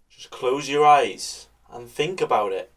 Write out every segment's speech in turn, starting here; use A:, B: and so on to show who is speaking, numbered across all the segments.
A: Just close your eyes and think about it.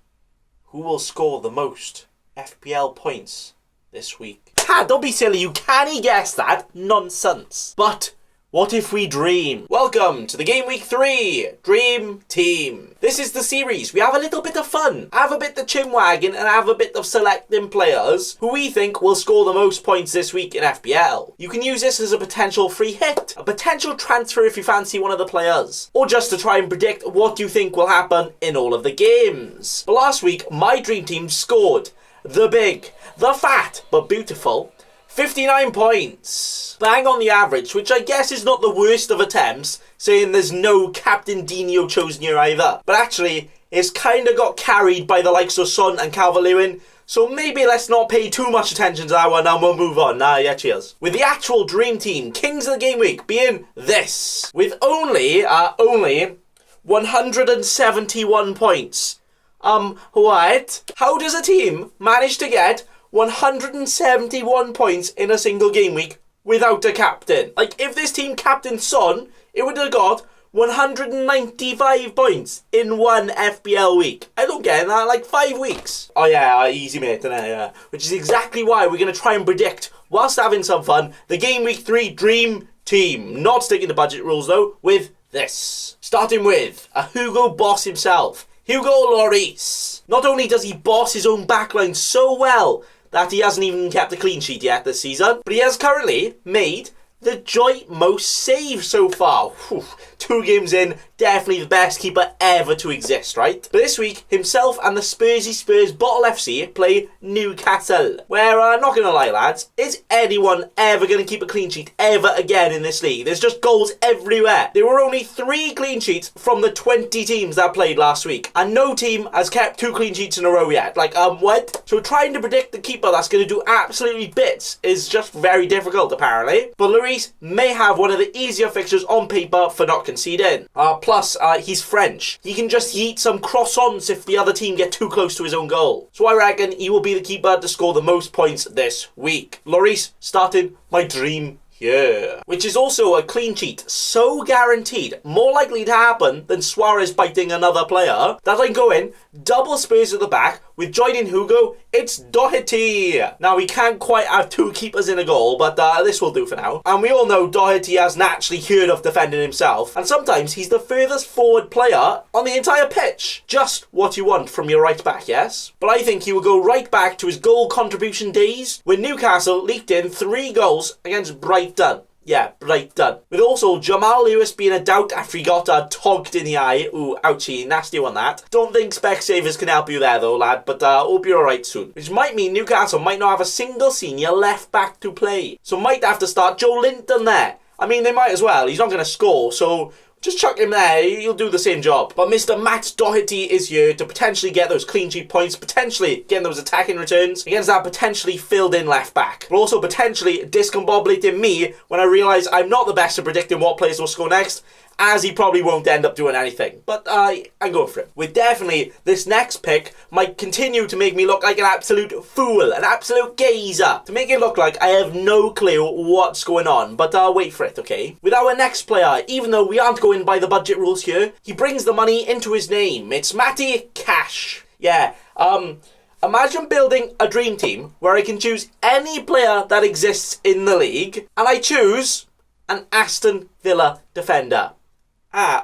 A: Who will score the most FPL points this week? Don't be silly, you can't guess that. Nonsense. But what if we dream? Welcome to the Gameweek 3 Dream Team. This is the series. We have a little bit of fun, have a bit of chinwagging, and have a bit of selecting players who we think will score the most points this week in FPL. You can use this as a potential free hit, a potential transfer if you fancy one of the players, or just to try and predict what you think will happen in all of the games. But last week, my Dream Team scored the big, the fat, but beautiful 59 points. Bang on the average, which I guess is not the worst of attempts, saying there's no Captain Dino chosen here either. But actually, it's kind of got carried by the likes of Son and Calvert-Lewin, so maybe let's not pay too much attention to that one and we'll move on. Yeah, cheers. With the actual Dream Team, Kings of the Game Week being this, with only 171 points. What? How does a team manage to get 171 points in a single game week without a captain? Like, if this team captained Son, it would have got 195 points in one FPL week. I don't get that, like 5 weeks. Oh yeah, easy mate, yeah. Which is exactly why we're going to try and predict, whilst having some fun, the Game Week 3 Dream Team. Not sticking to budget rules though, with this. Starting with a Hugo boss himself, Hugo Lloris. Not only does he boss his own backline so well that he hasn't even kept a clean sheet yet this season, but he has currently made the joint most saves so far. Whew. 2 games in, definitely the best keeper ever to exist, right? But this week, himself and the Spursy Spurs Bottle FC play Newcastle, where, not gonna lie lads, is anyone ever gonna keep a clean sheet ever again in this league? There's just goals everywhere. There were only 3 clean sheets from the 20 teams that played last week, and no team has kept 2 clean sheets in a row yet. Like, what? So trying to predict the keeper that's gonna do absolutely bits is just very difficult, apparently. But Lloris may have one of the easier fixtures on paper for not conceding. Plus, he's French. He can just yeet some croissants if the other team get too close to his own goal. So I reckon he will be the keeper to score the most points this week. Lloris starting my dream here. Which is also a clean sheet so guaranteed, more likely to happen than Suarez biting another player, that I'm going double Spurs at the back. With joining Hugo, it's Doherty. Now, we can't quite have 2 keepers in a goal, but this will do for now. And we all know Doherty has naturally heard of defending himself, and sometimes he's the furthest forward player on the entire pitch. Just what you want from your right back, yes? But I think he will go right back to his goal contribution days when Newcastle leaked in 3 goals against Brighton. Yeah, Brighton. With also Jamal Lewis being a doubt after he got togged in the eye. Ooh, ouchie, nasty one that. Don't think Specsavers can help you there though, lad, but hope you're alright soon. Which might mean Newcastle might not have a single senior left back to play. So might have to start Joe Linton there. I mean, they might as well. He's not going to score, so just chuck him there, he'll do the same job. But Mr. Matt Doherty is here to potentially get those clean sheet points, potentially getting those attacking returns against that potentially filled in left back. But also potentially discombobulating me when I realise I'm not the best at predicting what players will score next, as he probably won't end up doing anything. But I'm going for it. With definitely this next pick might continue to make me look like an absolute fool, an absolute geezer, to make it look like I have no clue what's going on. But wait for it, okay? With our next player, even though we aren't going by the budget rules here, he brings the money into his name. It's Matty Cash. Yeah, imagine building a dream team where I can choose any player that exists in the league, and I choose an Aston Villa defender.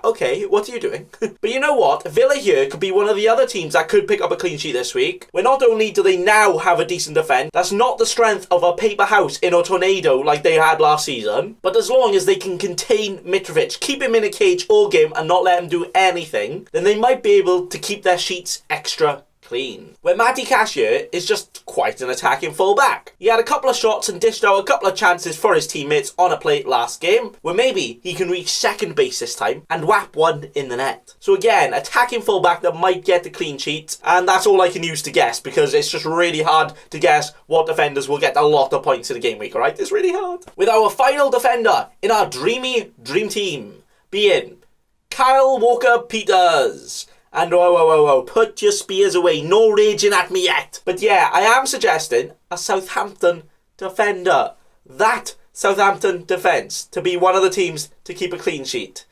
A: Okay, what are you doing? But you know what? Villa here could be one of the other teams that could pick up a clean sheet this week, where not only do they now have a decent defence, that's not the strength of a paper house in a tornado like they had last season, but as long as they can contain Mitrovic, keep him in a cage all game and not let him do anything, then they might be able to keep their sheets extra clean. Where Matty Cash here is just quite an attacking fullback. He had a couple of shots and dished out a couple of chances for his teammates on a plate last game, where maybe he can reach second base this time and whap one in the net. So again, attacking fullback that might get the clean sheet, and that's all I can use to guess, because it's just really hard to guess what defenders will get a lot of points in a game week, alright? It's really hard. With our final defender in our dreamy dream team being Kyle Walker-Peters. And whoa, put your spears away, no raging at me yet. But yeah, I am suggesting a Southampton defender. That Southampton defence to be one of the teams to keep a clean sheet.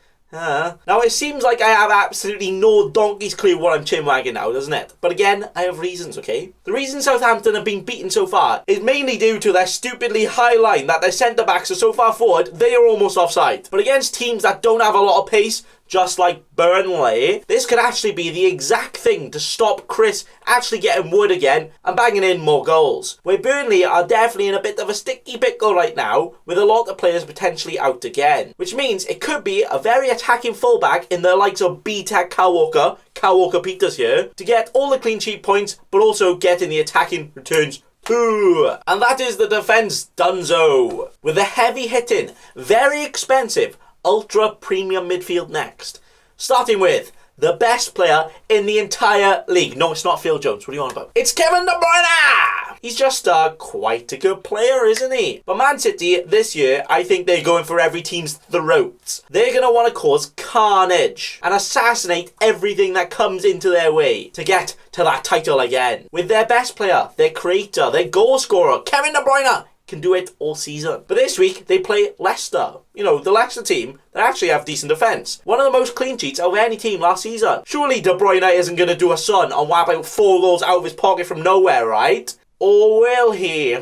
A: Now, it seems like I have absolutely no donkey's clue what I'm chinwagging now, doesn't it? But again, I have reasons, okay? The reason Southampton have been beaten so far is mainly due to their stupidly high line that their centre-backs are so far forward, they are almost offside. But against teams that don't have a lot of pace, just like Burnley, this could actually be the exact thing to stop Chris actually getting wood again and banging in more goals. Where Burnley are definitely in a bit of a sticky pickle right now, with a lot of players potentially out again. Which means it could be a very attacking fullback in the likes of B-Tech Kyle Walker-Peters here, to get all the clean sheet points, but also getting the attacking returns too. And that is the defence donezo. With the heavy hitting, very expensive, ultra premium midfield next. Starting with the best player in the entire league. No, it's not Phil Jones. What are you on about? It's Kevin De Bruyne! He's just quite a good player, isn't he? But Man City, this year, I think they're going for every team's throats. They're going to want to cause carnage and assassinate everything that comes into their way to get to that title again. With their best player, their creator, their goal scorer, Kevin De Bruyne, can do it all season. But this week, they play Leicester. You know, the Leicester team that actually have decent defence. One of the most clean sheets of any team last season. Surely De Bruyne isn't going to do a son and whap out 4 goals out of his pocket from nowhere, right? Or will he?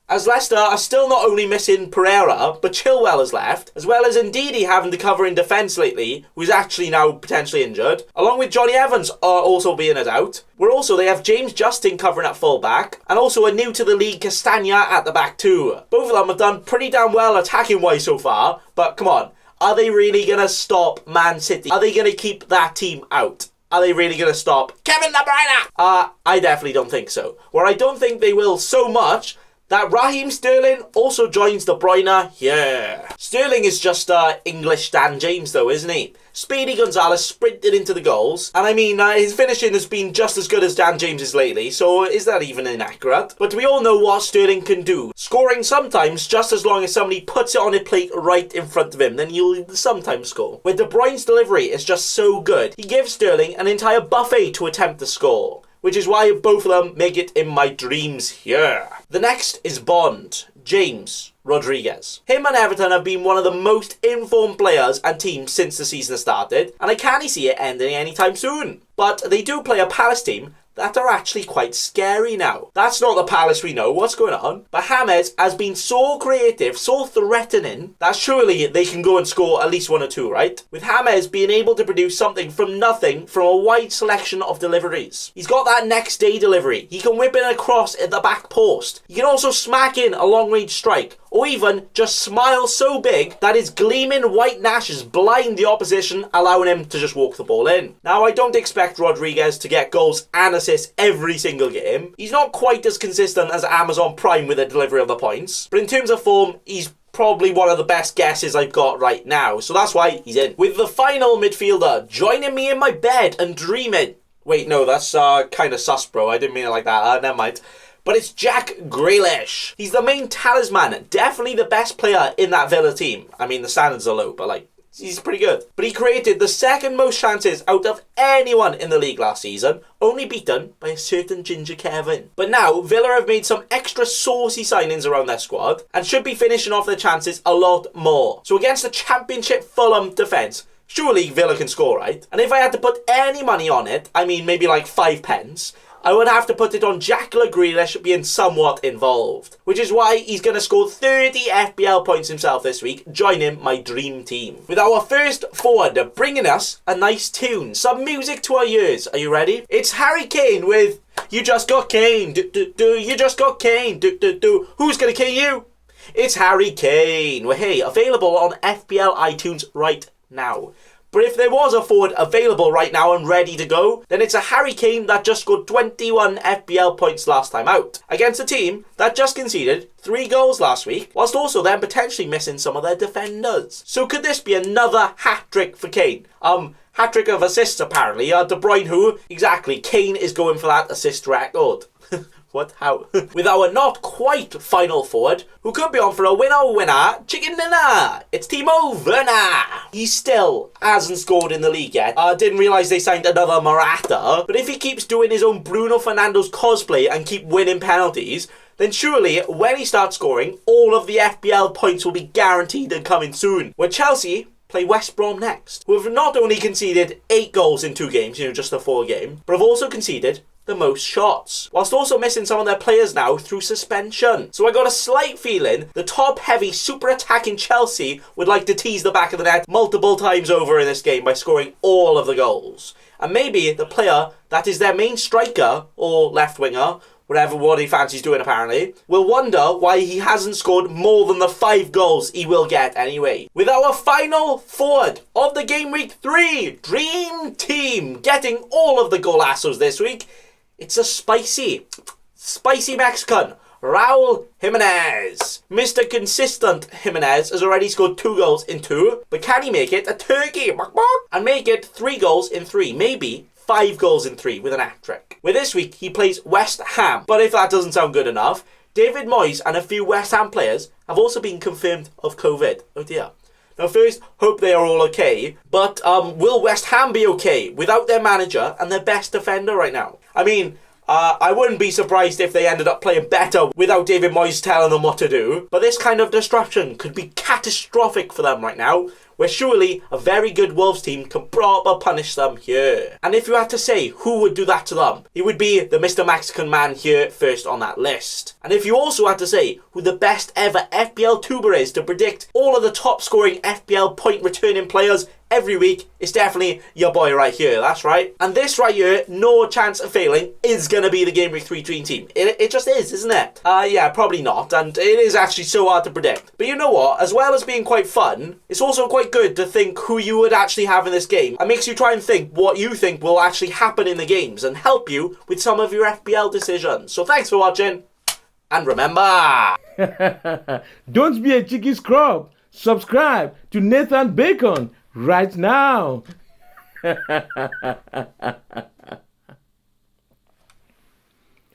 A: As Leicester are still not only missing Pereira, but Chilwell has left, as well as Ndidi having to cover in defence lately, who's actually now potentially injured, along with Johnny Evans also being a doubt. They have James Justin covering at full-back, and also a new to the league Castagna at the back too. Both of them have done pretty damn well attacking-wise so far, but come on, are they really going to stop Man City? Are they going to keep that team out? Are they really going to stop Kevin De Bruyne? I definitely don't think so. Where I don't think they will so much, that Raheem Sterling also joins De Bruyne here. Sterling is just English Dan James though, isn't he? Speedy Gonzalez sprinted into the goals. And I mean, his finishing has been just as good as Dan James's lately, so is that even inaccurate? But we all know what Sterling can do. Scoring sometimes just as long as somebody puts it on a plate right in front of him, then he'll sometimes score. Where De Bruyne's delivery is just so good, he gives Sterling an entire buffet to attempt to score. Which is why both of them make it in my dreams here. The next is Bond, James Rodriguez. Him and Everton have been one of the most informed players and teams since the season started, and I can't see it ending anytime soon. But they do play a Palace team that are actually quite scary now. That's not the Palace we know, what's going on? But James has been so creative, so threatening, that surely they can go and score at least 1 or 2, right? With James being able to produce something from nothing from a wide selection of deliveries. He's got that next day delivery. He can whip in a cross at the back post. He can also smack in a long range strike, or even just smile so big that his gleaming white gnashes blind the opposition, allowing him to just walk the ball in. Now, I don't expect Rodriguez to get goals and assists every single game. He's not quite as consistent as Amazon Prime with the delivery of the points, but in terms of form, he's probably one of the best guesses I've got right now, so that's why he's in. With the final midfielder joining me in my bed and dreaming. Wait, no, that's kind of sus, bro. I didn't mean it like that. Never mind. But it's Jack Grealish. He's the main talisman, definitely the best player in that Villa team. I mean, the standards are low, but he's pretty good. But he created the second most chances out of anyone in the league last season, only beaten by a certain Ginger Kevin. But now, Villa have made some extra saucy signings around their squad, and should be finishing off their chances a lot more. So against the Championship Fulham defence, surely Villa can score, right? And if I had to put any money on it, I mean maybe 5 pence, I would have to put it on Jack Grealish being somewhat involved. Which is why he's going to score 30 FPL points himself this week, joining my dream team. With our first forward bringing us a nice tune, some music to our ears. Are you ready? It's Harry Kane with You Just Got Kane, you just got Kane, Who's going to cane you? It's Harry Kane. Well, hey, available on FPL iTunes right now. But if there was a forward available right now and ready to go, then it's a Harry Kane that just scored 21 FPL points last time out, against a team that just conceded 3 goals last week, whilst also then potentially missing some of their defenders. So could this be another hat-trick for Kane? Hat-trick of assists apparently. De Bruyne who? Exactly, Kane is going for that assist record. What? How? With our not quite final forward, who could be on for a winner, chicken dinner. It's Timo Werner. He still hasn't scored in the league yet. Didn't realise they signed another Morata. But if he keeps doing his own Bruno Fernandes cosplay and keep winning penalties, then surely when he starts scoring, all of the FPL points will be guaranteed and coming soon. With Chelsea play West Brom next, who have not only conceded 8 goals in 2 games, just a 4 game, but have also conceded the most shots, whilst also missing some of their players now through suspension. So I got a slight feeling the top-heavy, super-attacking Chelsea would like to tease the back of the net multiple times over in this game by scoring all of the goals. And maybe the player that is their main striker, or left winger, what he fancies doing apparently, will wonder why he hasn't scored more than the 5 goals he will get anyway. With our final forward of the Game Week 3 Dream Team getting all of the golassos this week, it's a spicy Mexican, Raul Jimenez. Mr. Consistent Jimenez has already scored 2 goals in 2, but can he make it a turkey and make it 3 goals in 3, maybe 5 goals in 3 with an hat-trick? With this week, he plays West Ham, but if that doesn't sound good enough, David Moyes and a few West Ham players have also been confirmed of COVID. Oh dear. Now first, hope they are all okay, but will West Ham be okay without their manager and their best defender right now? I mean, I wouldn't be surprised if they ended up playing better without David Moyes telling them what to do, but this kind of disruption could be catastrophic for them right now, where surely a very good Wolves team can proper punish them here. And if you had to say who would do that to them, it would be the Mr. Mexican man here first on that list. And if you also had to say who the best ever FPL tuber is to predict all of the top scoring FPL point returning players every week, it's definitely your boy right here, that's right. And this right here, no chance of failing, is going to be the Game Week 3 Dream Team. It just is, isn't it? Yeah, probably not, and it is actually so hard to predict. But you know what, as well as being quite fun, it's also quite good to think who you would actually have in this game. It makes you try and think what you think will actually happen in the games and help you with some of your FPL decisions. So thanks for watching, and remember...
B: Don't be a cheeky scrub. Subscribe to Nathan Bacon right now.